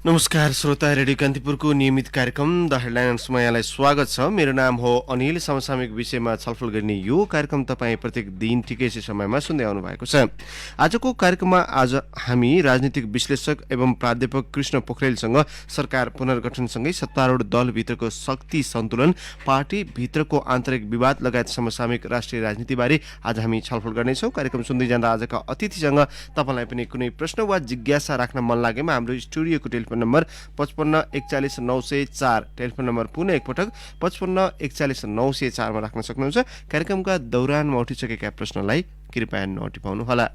नमस्कार श्रोता, रेडियो कान्तिपुरको नियमित कार्यक्रम द हेडलाइन्समा यहाँलाई स्वागत छ। मेरो नाम हो अनिल। समसामयिक विषयमा छलफल गर्ने यो कार्यक्रम तपाईँ प्रत्येक दिन ठिकै समयमा सुन्दै आउनु भएको छ। आजको कार्यक्रममा हामी राजनीतिक विश्लेषक एवं प्राध्यापक कृष्ण पोखरेलसँग सरकार पुनर्गठनसँगै सत्तारूढ दलभित्रको शक्ति सन्तुलन, पार्टीभित्रको आन्तरिक विवाद लगायत समसामयिक राष्ट्रिय राजनीतिबारे आज हामी छलफल गर्नेछौँ। कार्यक्रम सुन्दै जाँदा आजका अतिथिसँग तपाईँलाई पनि कुनै प्रश्न वा जिज्ञासा राख्न मन लागेमा हाम्रो स्टुडियोको टेलिफोन नम्बर 55 41 904, टेलिफोन नम्बर पुनः एकपटक 55 41 904 मा राख्न सक्नुहुन्छ। कार्यक्रमका दौरानमा उठिसकेका प्रश्नलाई कृपया नटिपाउनुहोला।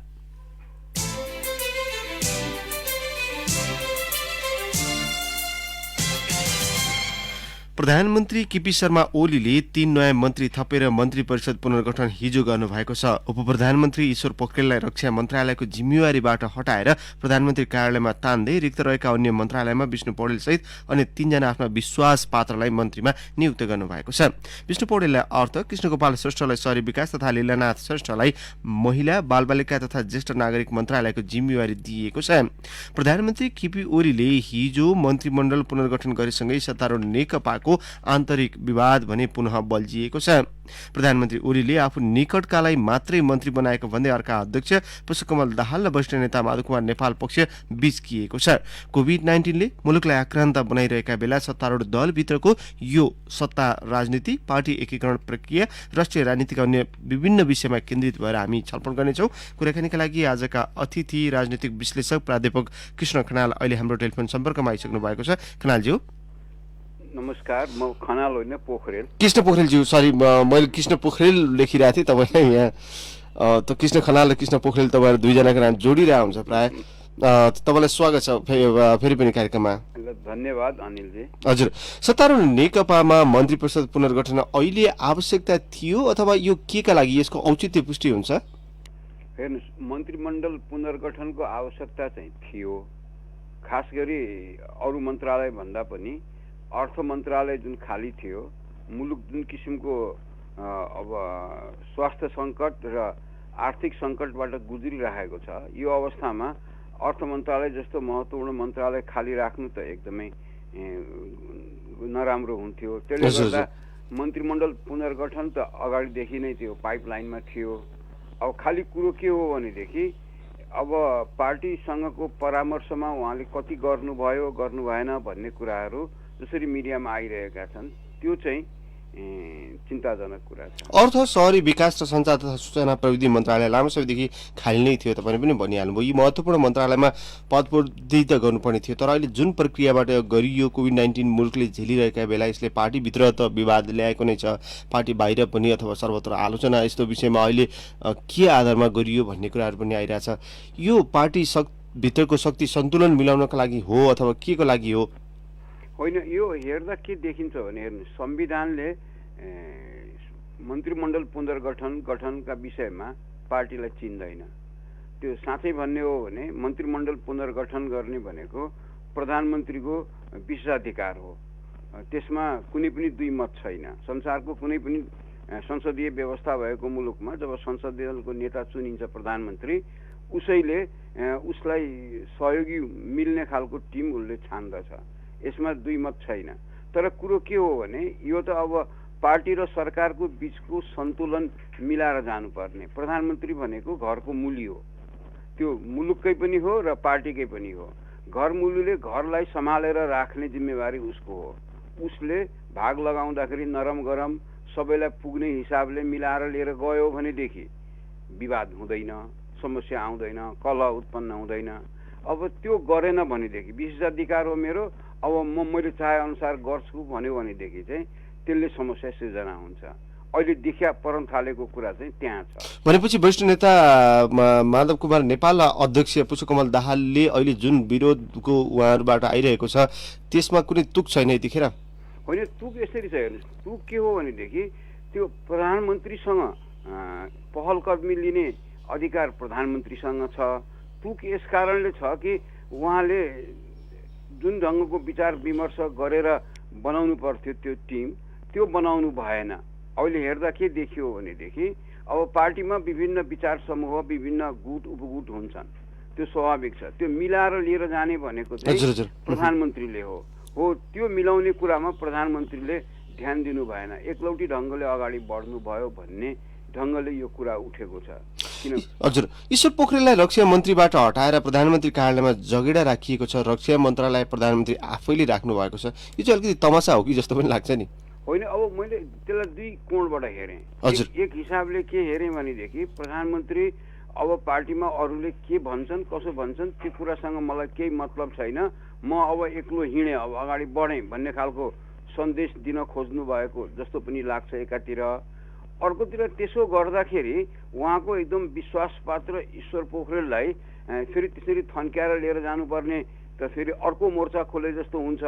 प्रधानमन्त्री केपी शर्मा ओलीले 3 नयाँ मन्त्री थपेर मन्त्री परिषद पुनर्गठन हिजो गर्नुभएको छ। उपप्रधानमन्त्री ईश्वर पोखरेललाई रक्षा मन्त्रालयको जिम्मेवारीबाट हटाएर प्रधानमन्त्री कार्यालयमा तान्दै रिक्त रहेका अन्य मन्त्रालयमा विष्णु पौडेल सहित अन्य 3 जना आफ्ना विश्वास पात्रलाई मन्त्रीमा नियुक्त गर्नुभएको छ। विष्णु पौडेललाई अर्थ, कृष्णगोपाल श्रेष्ठलाई शहरी विकास तथा लीलानाथ श्रेष्ठलाई महिला, बालबालिका तथा ज्येष्ठ नागरिक मन्त्रालयको जिम्मेवारी दिइएको छ। प्रधानमन्त्री केपी ओलीले हिजो मन्त्रीमण्डल पुनर्गठन गरेसँगै सत्तारूढ नेकपाको आन्तरिक विवाद भने पुनः बल्झिएको छ। प्रधानमन्त्री ओलीले आफू निकटकालाई मात्रै मन्त्री बनाएको भन्दै अर्का अध्यक्ष पुष्पकमल दाहाल र वरिष्ठ नेता माधवकुमार नेपाल पक्ष बिचकिएको छ। कोभिड-19ले मुलुकलाई आक्रान्त बनाइरहेका बेला सत्तारूढ दलभित्रको यो सत्ता राजनीति, पार्टी एकीकरण प्रक्रिया, राष्ट्रिय राजनीतिका अन्य विभिन्न विषयमा केन्द्रित भएर हामी छलफल गर्नेछौँ। कुराकानीका लागि आजका अतिथि राजनीतिक विश्लेषक प्राध्यापक कृष्ण खनाल अहिले हाम्रो टेलिफोन सम्पर्कमा आइसक्नु भएको छ। खनालज्यू नमस्कार। म खनाल होइन, पोखरेल। कृष्ण पोखरेलज्यू, सरी, मैले कृष्ण पोखरेल लेखिरहेको थिएँ। तपाईँलाई यहाँ त कृष्ण खनाल र कृष्ण पोखरेल तपाईँहरू दुईजनाको नाम जोडिरहेको हुन्छ प्राय। तपाईँलाई स्वागत छ फेरि पनि कार्यक्रममा। धन्यवाद अनिलजी। हजुर, सत्तारूढ नेकपामा मन्त्री परिषद पुनर्गठन अहिले आवश्यकता थियो अथवा यो केका लागि यसको औचित्य पुष्टि हुन्छ? हेर्नुहोस्, मन्त्रीमण्डल पुनर्गठनको आवश्यकता चाहिँ थियो। खास गरी अरू मन्त्रालय भन्दा पनि अर्थ मन्त्रालय जुन खाली थियो, मुलुक जुन किसिमको अब स्वास्थ्य सङ्कट र आर्थिक सङ्कटबाट गुज्रिरहेको छ, यो अवस्थामा अर्थ मन्त्रालय जस्तो महत्त्वपूर्ण मन्त्रालय खाली राख्नु त एकदमै नराम्रो हुन्थ्यो। त्यसले गर्दा मन्त्रीमण्डल पुनर्गठन त अगाडिदेखि नै त्यो पाइपलाइनमा थियो। अब खाली कुरो के हो भनेदेखि अब पार्टीसँगको परामर्शमा उहाँले कति गर्नुभयो गर्नु भएन भन्ने कुराहरू जसरी मिडियामा आइरहेका छन्, त्यो चाहिँ चिन्ताजनक कुरा छ। अर्थ, शहरी विकास र सञ्चार तथा सूचना प्रविधि मन्त्रालय लामो समयदेखि खाली नै थियो। तपाईँले पनि भनिहाल्नुभयो यी महत्त्वपूर्ण मन्त्रालयमा पदपूर्ति त गर्नुपर्ने थियो, तर अहिले जुन प्रक्रियाबाट गरियो, कोभिड-19 मुलुकले झेलिरहेका बेला यसले पार्टीभित्र त विवाद ल्याएको नै छ, पार्टी बाहिर पनि अथवा सर्वत्र आलोचना यस्तो विषयमा अहिले के आधारमा गरियो भन्ने कुराहरू पनि आइरहेछ। यो पार्टी भित्रको शक्ति सन्तुलन मिलाउनका लागि हो अथवा के को लागि हो? होइन, यो हेर्दा के देखिन्छ भने हेर्नु, संविधानले मन्त्रीमण्डल पुनर्गठनका विषयमा पार्टीलाई चिन्दैन। त्यो साँच्चै भन्ने हो भने मन्त्रीमण्डल पुनर्गठन गर्ने भनेको प्रधानमन्त्रीको विशेषाधिकार हो। त्यसमा कुनै पनि दुई मत छैन। संसारको कुनै पनि संसदीय व्यवस्था भएको मुलुकमा जब संसदीय दलको नेता चुनिन्छ प्रधानमन्त्री, उसलाई सहयोगी मिल्ने खालको टिम उसले छान्दछ। यसमा दुई मत छैन। तर कुरो के हो भने यो त अब पार्टी र सरकारको बीचको सन्तुलन मिलाएर जानुपर्ने। प्रधानमन्त्री भनेको घरको मूली हो, त्यो मुलुककै पनि हो र पार्टीकै पनि हो। घर मूलीले घरलाई सम्हालेर राख्ने जिम्मेवारी उसको हो। उसले भाग लगाउँदाखेरि नरम गरम सबैलाई पुग्ने हिसाबले मिलाएर लिएर गयो भनेदेखि विवाद हुँदैन, समस्या आउँदैन, कलह उत्पन्न हुँदैन। अब त्यो गरेन भनेदेखि विशेषाधिकार हो मेरो, अब मैले चाहे अनुसार गर्छु भन्यो भनेदेखि चाहिँ त्यसले समस्या सिर्जना हुन्छ। अहिले देखिया परन थालेको कुरा चाहिँ त्यहाँ छ। भनेपछि वरिष्ठ नेता माधव कुमार नेपाल अध्यक्ष पुष्पकमल दाहालले अहिले जुन विरोधको उहाँहरूबाट आइरहेको छ त्यसमा कुनै तुक छैन यतिखेर? होइन, तुक यसरी छ। हेर्नुहोस्, तुक के हो भनेदेखि त्यो प्रधानमन्त्रीसँग पहल कदमी लिने अधिकार प्रधानमन्त्रीसँग छ। तुक यस कारणले छ कि उहाँले जुन ढङ्गको विचार विमर्श गरेर बनाउनु पर्थ्यो त्यो टिम, त्यो बनाउनु भएन। अहिले हेर्दा के देखियो भनेदेखि अब पार्टीमा विभिन्न विचार समूह, विभिन्न गुट उपगुट हुन्छन्। त्यो त्यो स्वाभाविक छ। त्यो मिलाएर लिएर जाने भनेको हजुर, हजुर। चाहिँ प्रधानमन्त्रीले हो त्यो मिलाउने कुरामा प्रधानमन्त्रीले ध्यान दिनु भएन, एकलौटी ढङ्गले अगाडि बढ्नु भयो भन्ने ढङ्गले यो कुरा उठेको छ। किन हजुर, ईश्वर पोखरेललाई रक्षा मन्त्रीबाट हटाएर प्रधानमन्त्री कार्यालयमा जगेडा राखिएको छ, रक्षा मन्त्रालय प्रधानमन्त्री आफैले राख्नु भएको छ, यो चाहिँ अलिकति तमासा हो कि जस्तो पनि लाग्छ नि? होइन, अब मैले त्यसलाई दुई कोणबाट हेरेँ। हजुर। एक हिसाबले के हेरेँ भनेदेखि प्रधानमन्त्री अब पार्टीमा अरूले के भन्छन् कसो भन्छन् त्यो कुरासँग मलाई केही मतलब छैन, म अब एक्लो हिँडेँ, अब अगाडि बढेँ भन्ने खालको सन्देश दिन खोज्नु भएको जस्तो पनि लाग्छ एकातिर। अर्कोतिर त्यसो गर्दाखेरि उहाँको एकदम विश्वासपात्र ईश्वर पोखरेललाई फेरि त्यसरी थन्क्याएर लिएर जानुपर्ने त फेरि अर्को मोर्चा खोले जस्तो हुन्छ।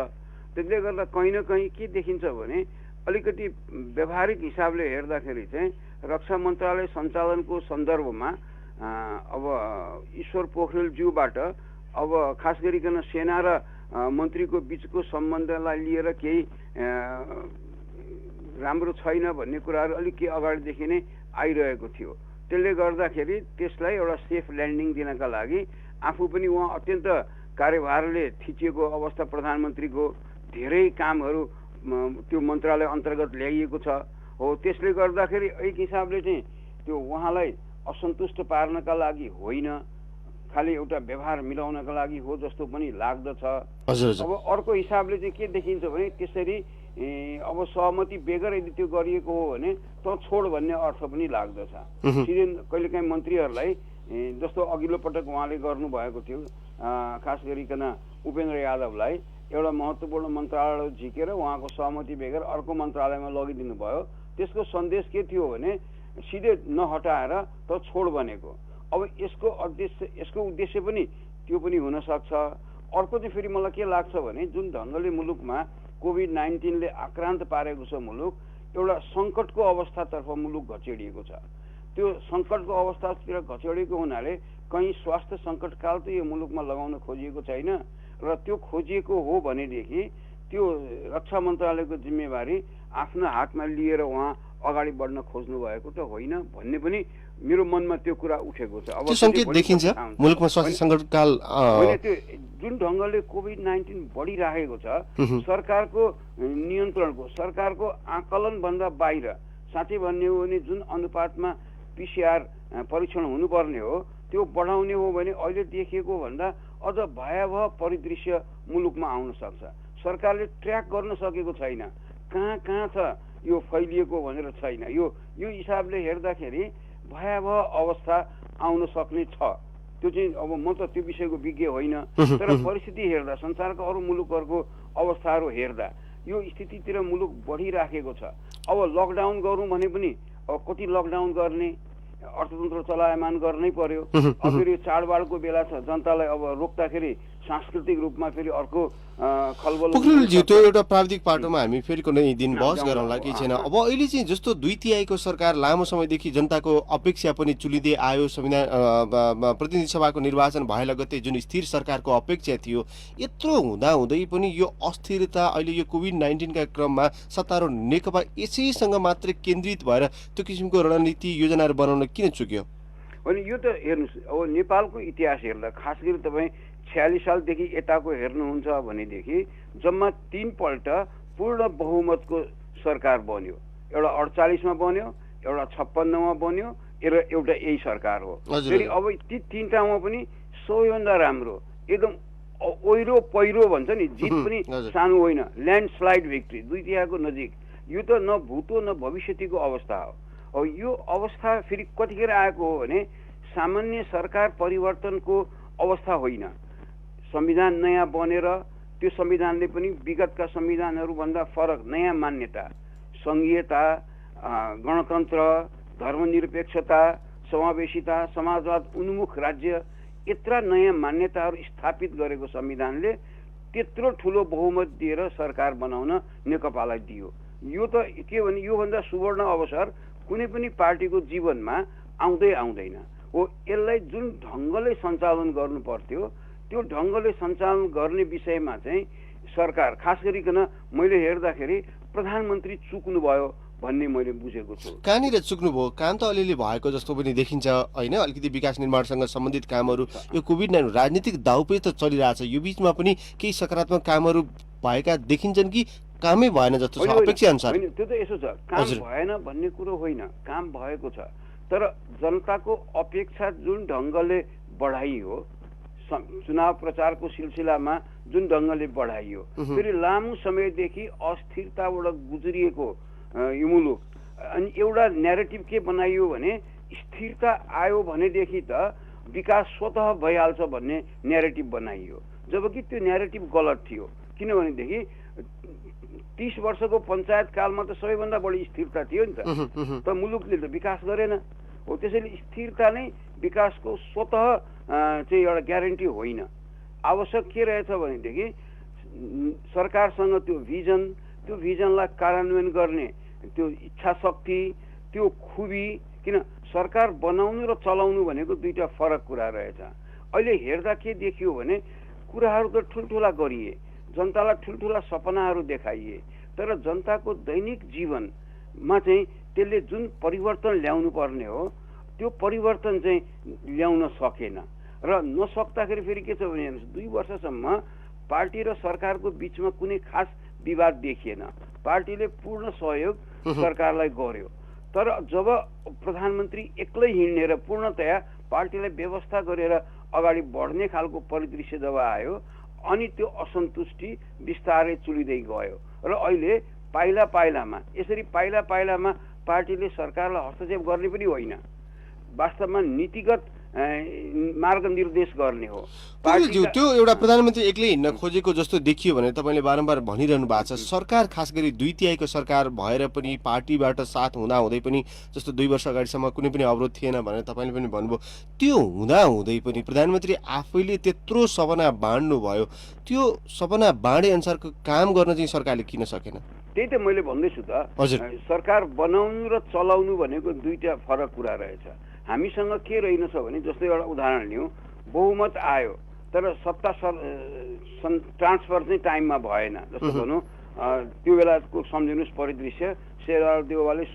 त्यसले गर्दा कहीँ न कहीँ के देखिन्छ भने अलिकति व्यावहारिक हिसाबले हेर्दाखेरि चाहिँ रक्षा मन्त्रालय सञ्चालनको सन्दर्भमा अब ईश्वर पोखरेलज्यूबाट अब खास गरिकन सेना र मन्त्रीको बिचको सम्बन्धलाई लिएर केही राम्रो छैन भन्ने कुराहरू अलिक के अगाडिदेखि नै आइरहेको थियो। त्यसले गर्दाखेरि त्यसलाई एउटा सेफ ल्यान्डिङ दिनका लागि आफू पनि उहाँ अत्यन्त कार्यभारले थिचिएको अवस्था, प्रधानमन्त्रीको धेरै कामहरू त्यो मन्त्रालय अन्तर्गत ल्याइएको छ त्यसले गर्दाखेरि एक हिसाबले चाहिँ त्यो उहाँलाई असन्तुष्ट पार्नका लागि होइन, खालि एउटा व्यवहार मिलाउनका लागि हो जस्तो पनि लाग्दछ। अब अर्को हिसाबले चाहिँ के देखिन्छ भने त्यसरी अब सहमति बेगर यदि त्यो गरिएको हो भने त छोड भन्ने अर्थ पनि लाग्दछ। सिधै कहिलेकाहीँ मन्त्रीहरूलाई जस्तो अघिल्लो पटक उहाँले गर्नुभएको थियो, खास गरिकन उपेन्द्र यादवलाई एउटा महत्त्वपूर्ण मन्त्रालय झिकेर उहाँको सहमति बेगर अर्को मन्त्रालयमा लगिदिनु भयो। त्यसको सन्देश के थियो भने सिधै नहटाएर त छोड बनेको। अब यसको उद्देश्य पनि त्यो पनि हुन सक्छ। अर्को चाहिँ फेरि मलाई के लाग्छ भने जुन ढङ्गले मुलुकमा कोभिड-19ले आक्रान्त पारेको छ मुलुक, एउटा सङ्कटको अवस्थातर्फ मुलुक घचेडिएको छ। त्यो सङ्कटको अवस्थातिर घचेडिएको हुनाले कहीँ स्वास्थ्य सङ्कटकाल त यो मुलुकमा लगाउन खोजिएको छैन र त्यो खोजिएको हो भनेदेखि त्यो रक्षा मन्त्रालयको जिम्मेवारी आफ्नो हातमा लिएर उहाँ अगाडि बढ्न खोज्नु भएको त होइन भन्ने पनि मेरो मनमा त्यो कुरा उठेको छ। अब संकेत देखिन्छ मुलुकमा स्वास्थ्य सङ्कटकाल त्यो जुन ढङ्गले कोभिड-19 बढिरहेको छ, सरकारको नियन्त्रणको, सरकारको आकलन भन्दा बाहिर, साँच्चै भन्ने हो भने जुन अनुपातमा PCR परीक्षण हुनुपर्ने हो त्यो बढाउने हो भने अहिले देखिएको भन्दा अझ भयावह परिदृश्य मुलुकमा आउन सक्छ। सरकारले ट्र्याक गर्न सकेको छैन, कहाँ कहाँ छ यो फैलिएको भनेर छैन। यो हिसाबले हेर्दाखेरि भयावह अवस्था आउन सक्ने छ। त्यो चाहिँ अब म त त्यो विषयको विज्ञ होइन, तर परिस्थिति हेर्दा, संसारको अरू मुलुकहरूको अवस्थाहरू हेर्दा यो स्थितितिर मुलुक बढिराखेको छ। अब लकडाउन गरौँ भने पनि अब कति लकडाउन गर्ने, अर्थतन्त्र चलायमान गर्नै पर्यो। अब फेरि चाडबाडको बेला छ, जनतालाई अब रोक्दाखेरि सांस्कृतिक रूपमा फेरि अर्को खलबल। पोखरेलज्यू, त्यो एउटा प्राविधिक पाटोमा हामी फेरि कुनै दिन बहस गरौँला, केही छैन। अब अहिले चाहिँ जस्तो 2/3 सरकार लामो समयदेखि जनताको अपेक्षा पनि चुलिँदै आयो, संविधान प्रतिनिधि सभाको निर्वाचन भए लगत्तै जुन स्थिर सरकारको अपेक्षा थियो, यत्रो हुँदाहुँदै पनि यो अस्थिरता अहिले यो कोभिड-19 का क्रममा सत्तारूढ नेकपा यसैसँग मात्रै केन्द्रित भएर त्यो किसिमको रणनीति योजनाहरू बनाउन किन चुक्यो? अनि यो त हेर्नुहोस्, अब नेपालको इतिहास हेर्दा खास गरी तपाईँ 46 सालदेखि यताको हेर्नुहुन्छ भनेदेखि जम्मा 3 पल्ट पूर्ण बहुमतको सरकार बन्यो। एउटा 48 मा बन्यो, एउटा 56 मा बन्यो र एउटा यही सरकार हो। फेरि अब ती तीनटामा पनि सबैभन्दा राम्रो एकदम ओइरो पहिरो भन्छ नि, जित पनि सानो होइन, ल्यान्डस्लाइड भिक्ट्री, 2/3 नजिक। यो त न भूतो न भविष्यतिको अवस्था हो। अब यो अवस्था फेरि कतिखेर आएको हो भने सामान्य सरकार परिवर्तनको अवस्था होइन, संविधान नयाँ बनेर त्यो संविधानले पनि विगतका संविधानहरूभन्दा फरक नयाँ मान्यता, सङ्घीयता, गणतन्त्र, धर्मनिरपेक्षता, समावेशिता, समाजवाद उन्मुख राज्य, यत्रा नयाँ मान्यताहरू स्थापित गरेको संविधानले त्यत्रो ठुलो बहुमत दिएर सरकार बनाउन नेकपालाई दियो। यो त के भने योभन्दा सुवर्ण अवसर कुनै पनि पार्टीको जीवनमा आउँदैन हो। यसलाई जुन ढङ्गले सञ्चालन गर्नु पर्थ्यो त्यो ढङ्गले सञ्चालन गर्ने विषयमा चाहिँ सरकार, खास गरिकन मैले हेर्दाखेरि प्रधानमन्त्री चुक्नु भयो भन्ने मैले बुझेको छु। कहाँनिर चुक्नुभयो? काम त अलिअलि भएको जस्तो पनि देखिन्छ होइन? अलिकति विकास निर्माणसँग सम्बन्धित कामहरू, यो कोभिड-19 राजनीतिक दाउपेच त चलिरहेछ, यो बिचमा पनि केही सकारात्मक कामहरू भएका देखिन्छन् कि कामै भएन जस्तो छ अपेक्षा अनुसार? होइन, त्यो त यसो छ, काम भएन भन्ने कुरो होइन, काम भएको छ। तर जनताको अपेक्षा जुन ढङ्गले बढाइयो, चुनाव प्रचारको सिलसिलामा जुन ढङ्गले बढाइयो, फेरि लामो समयदेखि अस्थिरताबाट गुज्रिएको यो मुलुक, अनि एउटा न्यारेटिभ के बनाइयो भने स्थिरता आयो भनेदेखि त विकास स्वतः भइहाल्छ भन्ने न्यारेटिभ बनाइयो, जबकि त्यो न्यारेटिभ गलत थियो। किनभनेदेखि 30 वर्षको पञ्चायत कालमा त सबैभन्दा बढी स्थिरता थियो नि त मुलुकले त विकास गरेन हो। त्यसैले स्थिरता नै विकासको स्वतः चाहिँ एउटा ग्यारेन्टी होइन। आवश्यक के रहेछ भनेदेखि सरकारसँग त्यो भिजनलाई कार्यान्वयन गर्ने त्यो इच्छा शक्ति, त्यो खुबी, किन सरकार बनाउनु र चलाउनु भनेको दुईटा फरक कुरा रहेछ। अहिले हेर्दा के देखियो भने कुराहरू त ठुल्ठुला गरिए, जनतालाई ठुल्ठुला सपनाहरू देखाइए, तर जनताको दैनिक जीवनमा चाहिँ त्यसले जुन परिवर्तन ल्याउनु पर्ने हो त्यो परिवर्तन चाहिँ ल्याउन सकेन। र नसक्दाखेरि फेरि के छ भने 2 वर्षसम्म पार्टी र सरकारको बिचमा कुनै खास विवाद देखिएन, पार्टीले पूर्ण सहयोग सरकारलाई गर्यो। तर जब प्रधानमन्त्री एक्लै हिँड्ने र पूर्णतया पार्टीलाई व्यवस्था गरेर अगाडि बढ्ने खालको परिदृश्य जब आयो, अनि त्यो असन्तुष्टि बिस्तारै चुलिँदै गयो। र अहिले पाइला पाइलामा यसरी पार्टीले सरकारलाई हस्तक्षेप गर्ने पनि होइन, वास्तवमा नीतिगत मार्ग निर्देश गर्ने हो। त्यो एउटा प्रधानमन्त्री एक्लै हिँड्न खोजेको जस्तो देखियो भने तपाईँले बारम्बार भनिरहनु भएको छ, सरकार खास गरी 2/3 सरकार भएर पनि पार्टीबाट साथ हुँदै पनि, जस्तो 2 वर्ष अगाडिसम्म कुनै पनि अवरोध थिएन भनेर तपाईँले पनि भन्नुभयो, त्यो हुँदै पनि प्रधानमन्त्री आफैले त्यत्रो सपना बाँड्नु भयो, त्यो सपना बाँडे अनुसारको काम गर्न चाहिँ सरकारले किन सकेन? त्यही त मैले भन्दैछु त, सरकार बनाउनु र चलाउनु भनेको दुईटा फरक कुरा रहेछ। हामीसँग के रहेनछ भने, जस्तै एउटा उदाहरण लिउँ, बहुमत आयो तर सत्ता ट्रान्सफर चाहिँ टाइममा भएन। जस्तो भनौँ त्यो बेलाको सम्झिनुहोस् परिदृश्य, शेरबहादुर देउवाले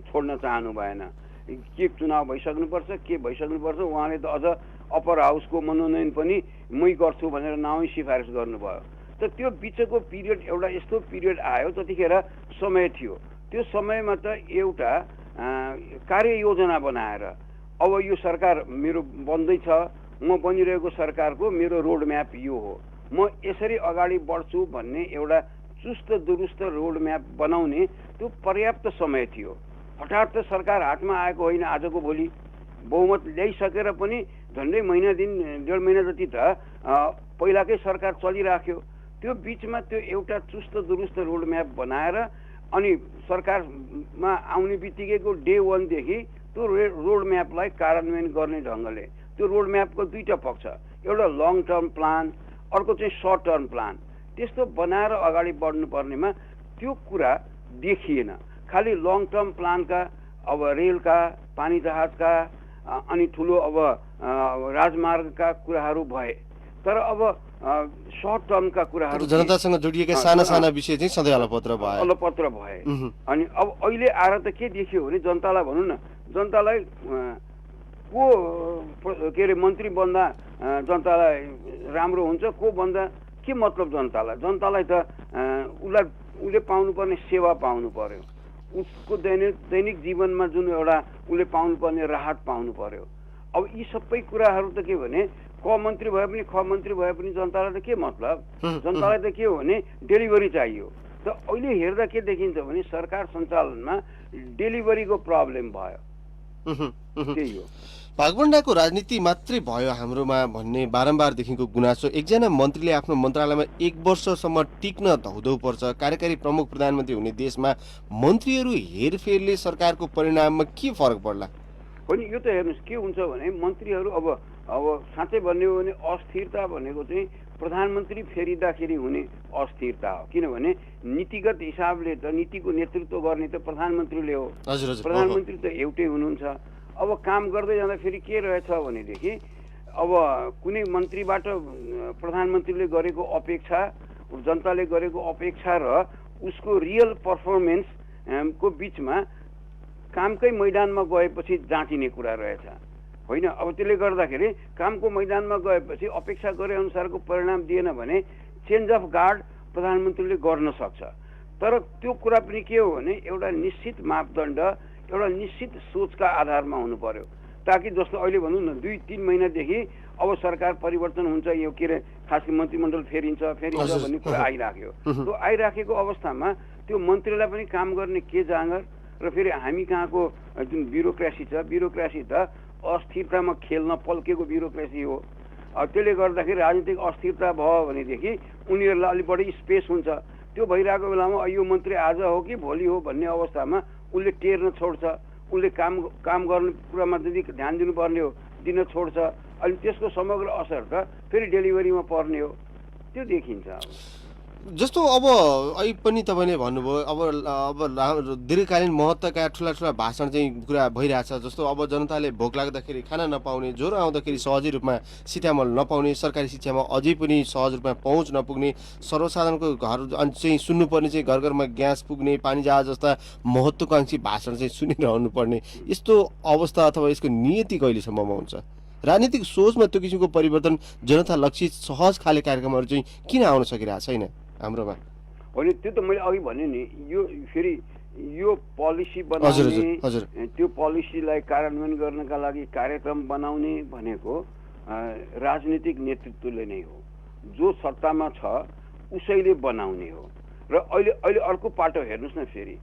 छोड्न चाहनु भएन, के चुनाव भइसक्नुपर्छ, उहाँले त अझ अप्पर हाउसको मनोनयन पनि मै गर्छु भनेर नामै सिफारिस गर्नुभयो। त त्यो बिचको पिरियड एउटा यस्तो पिरियड आयो, त्यतिखेर समय थियो, त्यो समयमा त एउटा कार्ययोजना बनाएर अब यो सरकार मेरो बन्दैछ, म बनिरहेको सरकारको मेरो रोड म्याप यो हो, म यसरी अगाडि बढ्छु भन्ने एउटा चुस्त दुरुस्त रोड म्याप बनाउने त्यो पर्याप्त समय थियो। हठात त सरकार हातमा आएको होइन, आजको भोलि बहुमत ल्याइसकेर पनि झन्डै डेढ महिना जति त पहिलाकै सरकार चलिराख्यो। त्यो बिचमा त्यो एउटा चुस्त दुरुस्त रोड म्याप बनाएर अनि सरकारमा आउने बित्तिकैको डे 1 देखि त्यो रोड म्यापलाई कार्यान्वयन गर्ने ढङ्गले, त्यो रोड म्यापको दुईटा पक्ष, एउटा लङ टर्म प्लान, अर्को चाहिँ सर्ट टर्म प्लान, त्यस्तो बनाएर अगाडि बढ्नुपर्नेमा त्यो कुरा देखिएन। खालि लङ टर्म प्लानका अब रेलका, पानी जहाजका अनि ठुलो अब राजमार्गका कुराहरू भए, तर अब सर्ट टर्मका कुराहरू जनतासँग जोडिएका साना विषय चाहिँ सधैँ अलपत्र भए। अनि अब अहिले आएर त के देखियो भने जनतालाई भनौँ न, जनतालाई को के अरे मन्त्री बन्दा जनतालाई राम्रो हुन्छ, को बन्दा के मतलब जनतालाई त उसले पाउनुपर्ने सेवा पाउनु पर्यो, उसको दैनिक जीवनमा जुन एउटा उसले पाउनुपर्ने राहत पाउनु पर्यो। अब यी सबै कुराहरू त के भने क मन्त्री भए पनि जनतालाई त के मतलब, जनतालाई त के हो भने डेलिभरी चाहियो। त अहिले हेर्दा के देखिन्छ भने सरकार सञ्चालनमा डेलिभरीको प्रब्लम भयो, त्यही हो। भागभण्डाको राजनीति मात्रै भयो हाम्रोमा भन्ने बारम्बारदेखिको गुनासो। एकजना मन्त्रीले आफ्नो मन्त्रालयमा 1 वर्षसम्म टिक्न धौधौ पर्छ। कार्यकारी प्रमुख प्रधानमन्त्री हुने देशमा मन्त्रीहरू हेरफेरले सरकारको परिणाममा के फरक पर्ला? होइन, यो त हेर्नुहोस् के हुन्छ भने मन्त्रीहरू अब साँच्चै भन्ने हो भने अस्थिरता भनेको चाहिँ प्रधानमन्त्री फेरिँदाखेरि हुने अस्थिरता हो। किनभने नीतिगत हिसाबले त नीतिको नेतृत्व गर्ने त प्रधानमन्त्रीले हो, प्रधानमन्त्री त एउटै हुनुहुन्छ। अब काम गर्दै जाँदा फेरि के रहेछ भनेदेखि अब कुनै मन्त्रीबाट प्रधानमन्त्रीले गरेको अपेक्षा, जनताले गरेको अपेक्षा र उसको रियल पर्फर्मेन्स को बिचमा कामकै मैदानमा गएपछि जाँटिने कुरा रहेछ होइन। अब त्यसले गर्दाखेरि कामको मैदानमा गएपछि अपेक्षा गरे अनुसारको परिणाम दिएन भने चेन्ज अफ गार्ड प्रधानमन्त्रीले गर्न सक्छ। तर त्यो कुरा पनि के हो भने एउटा निश्चित मापदण्ड, एउटा निश्चित सोचका आधारमा हुनु पर्यो, ताकि जस्तो अहिले भनौँ न 2-3 महिनादेखि अब सरकार परिवर्तन हुन्छ, यो के अरे खास गरी मन्त्रीमण्डल फेरिन्छ भन्ने कुरा आइराख्यो। त्यो आइराखेको अवस्थामा त्यो मन्त्रीलाई पनि काम गर्ने के जाँगर र फेरि हामी कहाँको जुन ब्युरोक्रेसी छ, ब्युरोक्रेसी त अस्थिरतामा खेल्न पल्केको ब्युरोक्रेसी हो। त्यसले गर्दाखेरि राजनीतिक अस्थिरता भयो भनेदेखि उनीहरूलाई अलिक बढी स्पेस हुन्छ। त्यो भइरहेको बेलामा यो मन्त्री आज हो कि भोलि हो भन्ने अवस्थामा उसले टेर्न छोड्छ, उसले काम गर्ने कुरामा यदि ध्यान दिनुपर्ने हो दिन छोड्छ, अनि त्यसको समग्र असर त फेरि डेलिभरीमा पर्ने हो, त्यो देखिन्छ। जस्तो अब अहिले पनि तपाईँले भन्नुभयो अब दीर्घकालीन महत्त्वका ठुला भाषण चाहिँ कुरा भइरहेछ। जस्तो अब जनताले भोक लाग्दाखेरि खाना नपाउने, ज्वरो आउँदाखेरि सहजै रूपमा सिटामल नपाउने, सरकारी शिक्षामा अझै पनि सहज रूपमा पहुँच नपुग्ने, सर्वसाधारणको घर चाहिँ सुन्नुपर्ने चाहिँ घर घरमा ग्यास पुग्ने, पानी जहाज जस्ता महत्त्वकाङ्क्षी भाषण चाहिँ सुनिरहनु पर्ने, यस्तो अवस्था अथवा यसको नियति कहिलेसम्ममा हुन्छ? राजनीतिक सोचमा त्यो किसिमको परिवर्तन, जनता लक्षित सहज खाले कार्यक्रमहरू चाहिँ किन आउन सकिरहेको छैन हाम्रोमा? होइन, त्यो त मैले अघि भने नि, यो फेरि यो पोलिसी बनाउने, त्यो पोलिसीलाई कार्यान्वयन गर्नका लागि कार्यक्रम बनाउने भनेको राजनीतिक नेतृत्वले नै हो। जो सत्तामा छ उसैले बनाउने हो। र अहिले अर्को पाटो हेर्नुहोस् न, फेरि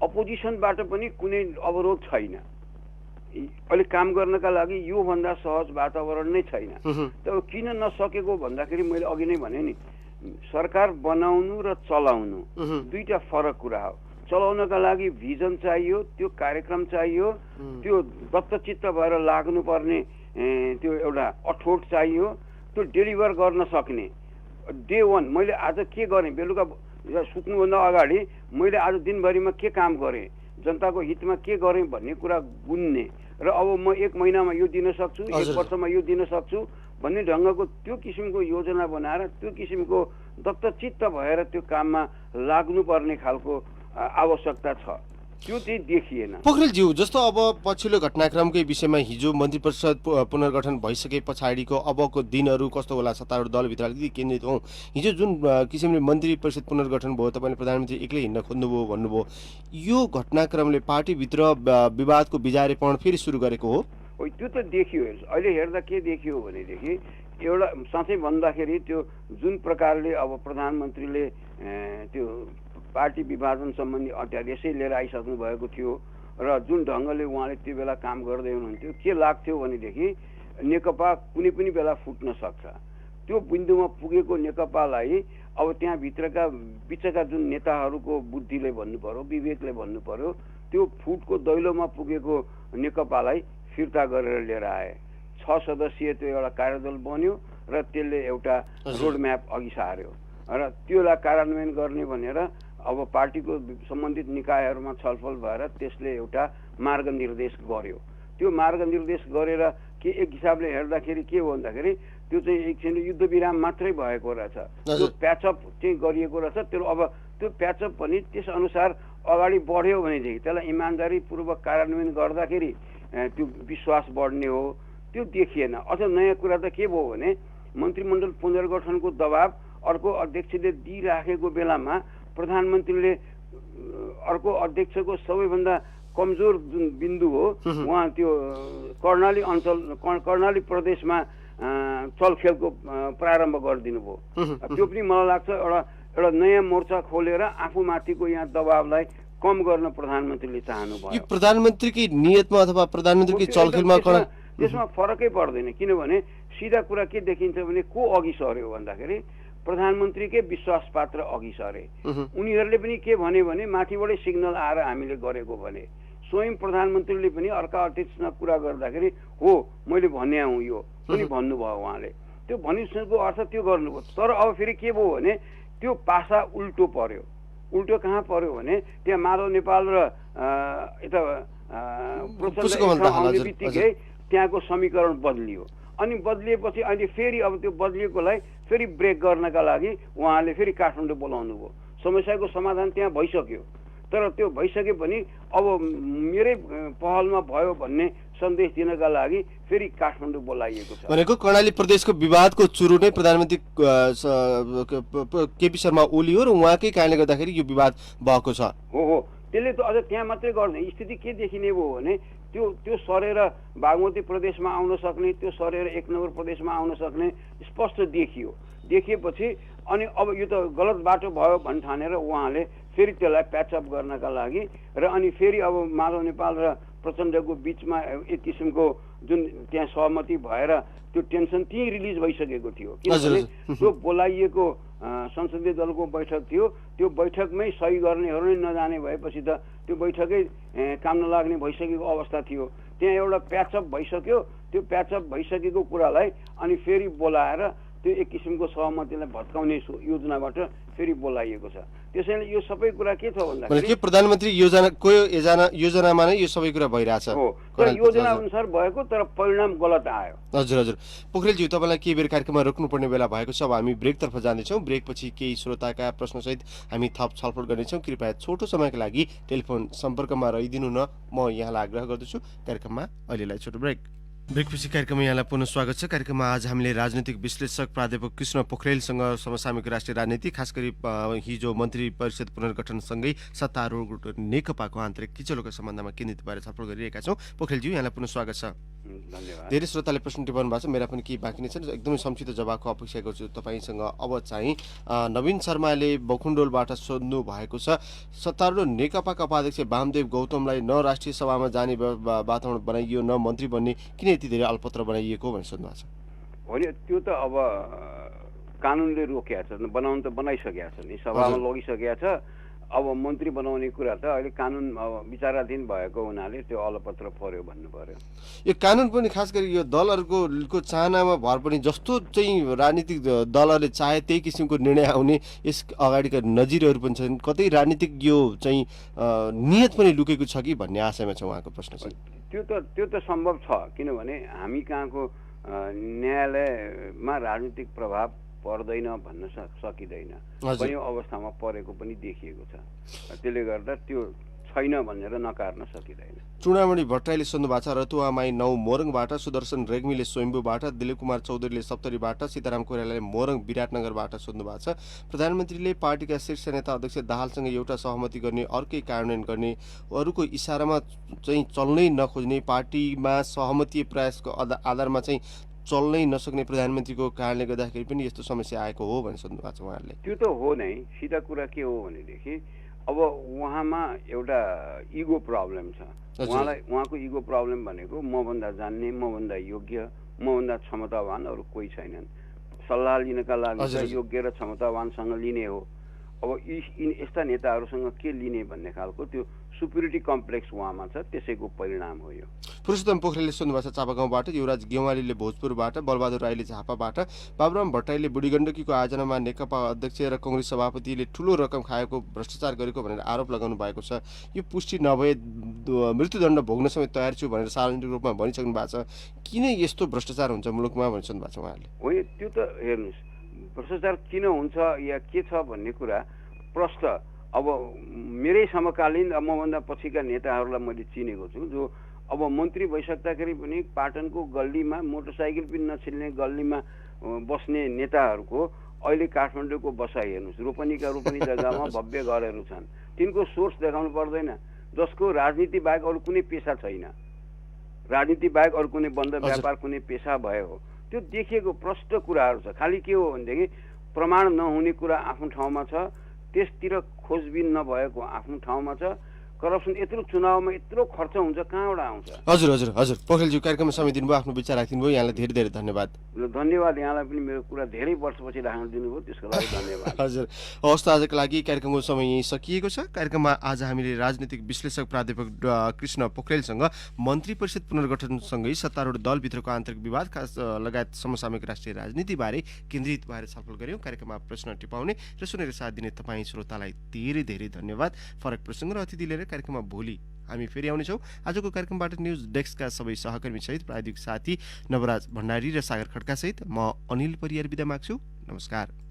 अपोजिसनबाट पनि कुनै अवरोध छैन। अहिले काम गर्नका लागि योभन्दा सहज वातावरण नै छैन। तर किन नसकेको भन्दाखेरि मैले अघि नै भने नि, सरकार बनाउनु र चलाउनु दुईटा फरक कुरा हो। चलाउनका लागि भिजन चाहियो, त्यो कार्यक्रम चाहियो, त्यो दत्तचित्त भएर लाग्नुपर्ने त्यो एउटा अठोट चाहियो, त्यो डेलिभर गर्न सक्ने। डे 1 मैले आज के गरेँ, बेलुका सुत्नुभन्दा अगाडि मैले आज दिनभरिमा के काम गरेँ, जनताको हितमा के गरेँ भन्ने कुरा गुन्ने, र अब म 1 महिनामा यो दिन सक्छु, 1 वर्षमा यो दिन सक्छु भन्ने ढङ्गको त्यो किसिमको योजना बनाएर त्यो किसिमको दत्तचित्त भएर त्यो काममा लाग्नुपर्ने खालको आवश्यकता छ, त्यो चाहिँ देखिएन। पोखरेलज्यू, जस्तो अब पछिल्लो घटनाक्रमकै विषयमा हिजो मन्त्री परिषद पुनर्गठन भइसके पछाडिको अबको दिनहरू कस्तो होला, सत्तारूढ दलभित्र अलिकति केन्द्रित हौँ। हिजो जुन किसिमले मन्त्री परिषद पुनर्गठन भयो, तपाईँले प्रधानमन्त्री एक्लै हिँड्न खोज्नुभयो भन्नुभयो, यो घटनाक्रमले पार्टीभित्र विवादको बिजारेपण फेरि सुरु गरेको हो? त्यो त देखियो। अहिले हेर्दा के देखियो भनेदेखि, एउटा साँच्चै भन्दाखेरि त्यो जुन प्रकारले अब प्रधानमन्त्रीले त्यो पार्टी विभाजन सम्बन्धी अध्यादेशै लिएर आइसक्नु भएको थियो र जुन ढङ्गले उहाँले त्यो बेला काम गर्दै हुनुहुन्थ्यो, के लाग्थ्यो भनेदेखि नेकपा कुनै पनि बेला फुट्न सक्छ। त्यो बिन्दुमा पुगेको नेकपालाई अब त्यहाँ भित्रका बिचका जुन नेताहरूको बुद्धिले भन्नु पर्यो, विवेकले भन्नु पर्यो, त्यो फुटको दैलोमा पुगेको नेकपालाई फिर्ता गरेर लिएर आए। 6 सदस्यीय त्यो एउटा कार्यदल बन्यो र त्यसले एउटा रोडम्याप अघि सार्यो र त्यसलाई कार्यान्वयन गर्ने भनेर अब पार्टीको सम्बन्धित निकायहरूमा छलफल भएर त्यसले एउटा मार्गनिर्देश गर्यो। त्यो मार्गनिर्देश गरेर के एक हिसाबले हेर्दाखेरि के हो भन्दाखेरि त्यो चाहिँ एकछिन युद्धविराम मात्रै भएको रहेछ, त्यो प्याचअप चाहिँ गरिएको रहेछ। अब त्यो प्याचअप पनि त्यस अनुसार अगाडि बढ्यो भनेदेखि त्यसलाई इमान्दारीपूर्वक कार्यान्वयन गर्दाखेरि त्यो विश्वास बढ्ने हो, त्यो देखिएन। अझ नयाँ कुरा त के भयो भने मन्त्रीमण्डल पुनर्गठनको दबाब अर्को अध्यक्षले दिइराखेको बेलामा प्रधानमन्त्रीले अर्को अध्यक्षको सबैभन्दा कमजोर जुन बिन्दु हो उहाँ त्यो कर्णाली प्रदेशमा चलखेलको प्रारम्भ गरिदिनु भयो। त्यो पनि मलाई लाग्छ एउटा नयाँ मोर्चा खोलेर आफूमाथिको यहाँ दबावलाई कम गर्न प्रधानमन्त्रीले चाहनु भयो। यो प्रधानमन्त्रीकै नियतमा अथवा प्रधानमन्त्रीकै चलखेलमा त्यसमा फरकै पर्दैन, किनभने सिधा कुरा के देखिन्छ भने को अघि सर्यो भन्दाखेरि प्रधानमन्त्रीकै विश्वास पात्र अघि सरे। उनीहरूले पनि के भने माथिबाटै सिग्नल आएर हामीले गरेको भने, स्वयं प्रधानमन्त्रीले पनि अर्का अध्यक्षसँग कुरा गर्दाखेरि हो मैले भने हुँ यो पनि भन्नुभयो उहाँले। त्यो भनिसकेको अर्थ त्यो गर्नुभयो। तर अब फेरि के भयो भने त्यो पासा उल्टो पर्यो। उल्टो कहाँ पर्यो भने त्यहाँ माधव नेपाल र यता बित्तिकै त्यहाँको समीकरण बदलियो। अनि बदलिएपछि अहिले फेरि अब त्यो बदलिएकोलाई फेरि ब्रेक गर्नका लागि उहाँले फेरि काठमाडौँ बोलाउनु भयो। समस्याको समाधान त्यहाँ भइसक्यो, तर त्यो भइसके पनि अब मेरै पहलमा भयो भन्ने सन्देश दिनका लागि फेरि काठमाडौँ बोलाइएको छ। भनेको कर्णाली प्रदेशको विवादको चुरो नै प्रधानमन्त्री केपी शर्मा ओली हो र उहाँकै कारणले गर्दाखेरि यो विवाद भएको छ। हो त्यसले त अझ त्यहाँ मात्रै गर्दैन। स्थिति के देखिने भयो भने त्यो सरेर बागमती प्रदेशमा आउन सक्ने, त्यो सरेर एक नम्बर प्रदेशमा आउन सक्ने स्पष्ट देखियो। देखिएपछि अनि अब यो त गलत बाटो भयो भन्ने ठानेर उहाँले फेरि त्यसलाई प्याचअप गर्नका लागि र अनि फेरि अब माधव नेपाल र प्रचण्डको बिचमा एक किसिमको जुन त्यहाँ सहमति भएर त्यो टेन्सन त्यहीँ रिलिज भइसकेको थियो। किनभने त्यो बोलाइएको संसदीय दलको बैठक थियो, त्यो बैठकमै सही गर्नेहरू नै नजाने भएपछि त त्यो बैठकै काम नलाग्ने भइसकेको अवस्था थियो। त्यहाँ एउटा प्याचअप भइसक्यो। त्यो प्याचअप भइसकेको कुरालाई अनि फेरि बोलाएर त्यो एक किसिमको सहमतिलाई भत्काउने योजनाबाट फेरि बोलाइएको छ। त्यसैले यो सबै कुरा के छ भन्दाखेरि प्रधानमन्त्री योजनामा नै यो सबै कुरा भइरहेछ। हो, तर योजना अनुसार भएको तर परिणाम गलत आयो। हजुर हजुर पोखरेलज्यू, तपाईँलाई केही बेर कार्यक्रममा रोक्नुपर्ने बेला भएको छ। अब हामी ब्रेकतर्फ जाँदैछौँ। ब्रेकपछि केही श्रोताका प्रश्नसहित हामी थप छलफल गर्नेछौँ। कृपया छोटो समयका लागि टेलिफोन सम्पर्कमा रहिदिनु न, म यहाँलाई आग्रह गर्दछु। कार्यक्रममा अहिलेलाई छोटो ब्रेक। ब्रेकपछि कार्यक्रममा यहाँलाई पुनः स्वागत छ। कार्यक्रममा आज हामीले राजनीतिक विश्लेषक प्राध्यापक कृष्ण पोखरेलसँग समसामयिक राष्ट्रिय राजनीति, खास गरी हिजो मन्त्री परिषद पुनर्गठनसँगै सत्तारूढ नेकपाको आन्तरिक किचलोका सम्बन्धमा केन्द्रित भएर छलफल गरिरहेका छौँ। पोखरेलज्यू, यहाँलाई पुनः स्वागत छ। धन्यवाद। धेरै श्रोताले प्रश्न टिपाउनु भएको छ, मेरा पनि केही बाँकी नै छन्। एकदमै संक्षिप्त जवाबको अपेक्षा गर्छु तपाईँसँग। अब चाहिँ नवीन शर्माले बखुन्डोलबाट सोध्नु भएको छ, सत्तारूढ नेकपाका उपाध्यक्ष वामदेव गौतमलाई न राष्ट्रिय सभामा जाने वातावरण बनाइयो, न मन्त्री बन्ने, किन यति धेरै अल्पत्र बनाइएको भनेर सोध्नु भएको छ। होइन, त्यो त अब कानुनले रोकेको छ, बनाउनु त बनाइसकेको छ नि, सभामा लगिसकेको छ। अब मन्त्री बनाउने कुरा त अहिले कानुन विचाराधीन भएको हुनाले त्यो अलपत्र पर्यो भन्नु पर्यो। यो कानुन पनि खास गरी यो दलहरूको चाहनामा भर पनि जस्तो चाहिँ राजनीतिक दलहरूले चाहे त्यही किसिमको निर्णय आउने यस अगाडिका नजिरहरू पनि छन्। कतै राजनीतिक यो चाहिँ नियत पनि लुकेको छ कि भन्ने आशयमा छ उहाँको प्रश्न छ। त्यो त सम्भव छ, किनभने हामी कहाँको न्यायालयमा राजनीतिक प्रभाव पर्दैन भन्न सकिँदैन। पनि अवस्थामा परेको पनि देखिएको छ। त्यसले गर्दा त्यो छैन भनेर नकार्न सकिँदैन। चुडामणि भट्टराईले सोध्नु भएको छ, रतुवामाई 9 मोरङबाट, सुदर्शन रेग्मीले स्वयम्भूबाट, दिलीप कुमार चौधरीले सप्तरीबाट, सीताराम कोइरालाले मोरङ विराटनगरबाट सोध्नु भएको छ। प्रधानमन्त्रीले पार्टीका शीर्ष नेता अध्यक्ष दाहालसँग एउटा सहमति गर्ने, अर्कै कार्यान्वयन गर्ने, अरूको इसारामा चाहिँ चल्नै नखोज्ने, पार्टीमा सहमति प्रयासको आधारमा चाहिँ चल्नै नसक्ने प्रधानमन्त्रीको कारणले गर्दाखेरि पनि यस्तो समस्या आएको हो भनेर सोध्नु भएको छ उहाँहरूले। त्यो त हो नै। सिधा कुरा के हो भनेदेखि अब उहाँमा एउटा इगो प्रब्लम छ। उहाँको इगो प्रब्लम भनेको मभन्दा जान्ने, मभन्दा योग्य, मभन्दा क्षमतावान अरू कोही छैनन्। सल्लाह लिनका लागि योग्य र क्षमतावानसँग लिने हो। अब यस्ता नेताहरूसँग के लिने भन्ने खालको त्यो सुपिरिटी कम्प्लेक्स उहाँमा छ, त्यसैको परिणाम हो यो। पुरुषोत्तम पोखरेलले सोध्नु भएको छ चापागाउँबाट, युवराज गेवालीले भोजपुरबाट, बलबहादुर राईले झापाबाट, बाबुराम भट्टराईले बुढीगण्डकीको आयोजनामा नेकपा अध्यक्ष र कांग्रेस सभापतिले ठूलो रकम खाएको, भ्रष्टाचार गरेको भनेर आरोप लगाउनु भएको छ। यो पुष्टि नभए मृत्युदण्ड भोग्न समेत तयार छु भनेर सार्वजनिक रूपमा भनिसक्नु भएको छ। किन यस्तो भ्रष्टाचार हुन्छ मुलुकमा भनेर सोध्नु भएको छ उहाँहरूले। होइन, त्यो त हेर्नुहोस्, भ्रष्टाचार किन हुन्छ या के छ भन्ने कुरा प्रश्न अब मेरै समकालीन मभन्दा पछिका नेताहरूलाई मैले चिनेको छु, जो अब मन्त्री भइसक्दाखेरि पनि पाटनको गल्लीमा मोटरसाइकल पनि नछिल्ने गल्लीमा बस्ने नेताहरूको अहिले काठमाडौँको बसाइ हेर्नुहोस्, रोपनी जग्गामा भव्य घरहरू छन्। तिनको सोर्स देखाउनु पर्दैन, जसको राजनीति बाहेक अरू कुनै पेसा छैन। राजनीति बाहेक अरू कुनै बन्द व्यापार कुनै पेसा भयो, त्यो देखिएको प्रष्ट कुराहरू छ। खालि के हो भनेदेखि प्रमाण नहुने कुरा आफ्नो ठाउँमा छ, त्यसतिर खोजबिन नभएको आफ्नो ठाउँमा छ। करप्सन यत्रो चुनावमा यत्रो खर्च हुन्छ, कहाँबाट आउँछ? हजुर हजुर हजुर पोखरेलज्यू, कार्यक्रममा समय दिनुभयो, आफ्नो विचार राखिदिनुभयो, यहाँलाई धेरै धेरै धन्यवाद। धन्यवाद। यहाँलाई पनि मेरो कुरा धेरै वर्षपछि राख्न दिनुभयो, त्यसको लागि धन्यवाद। हजुर, हवस् त आजको लागि कार्यक्रमको समय यहीँ सकिएको छ। कार्यक्रममा आज हामीले राजनीतिक विश्लेषक प्राध्यापक कृष्ण पोखरेलसँग मन्त्री परिषद पुनर्गठनसँगै सत्तारूढ दलभित्रको आन्तरिक विवाद लगायत समसामयिक राष्ट्रिय राजनीतिबारे केन्द्रित भएर छलफल गऱ्यौँ। कार्यक्रममा प्रश्न टिपाउने र सुनेर साथ दिने तपाईँ श्रोतालाई धेरै धेरै धन्यवाद। फरक प्रसङ्ग र अतिथि लिएर कार्यक्रममा भोलि हामी फेरि आउनेछौँ। आजको कार्यक्रमबाट न्युज डेस्कका सबै सहकर्मी सहित प्राविधिक साथी नवराज भण्डारी र सागर खड्का सहित म अनिल परियार बिदा माग्छु। नमस्कार।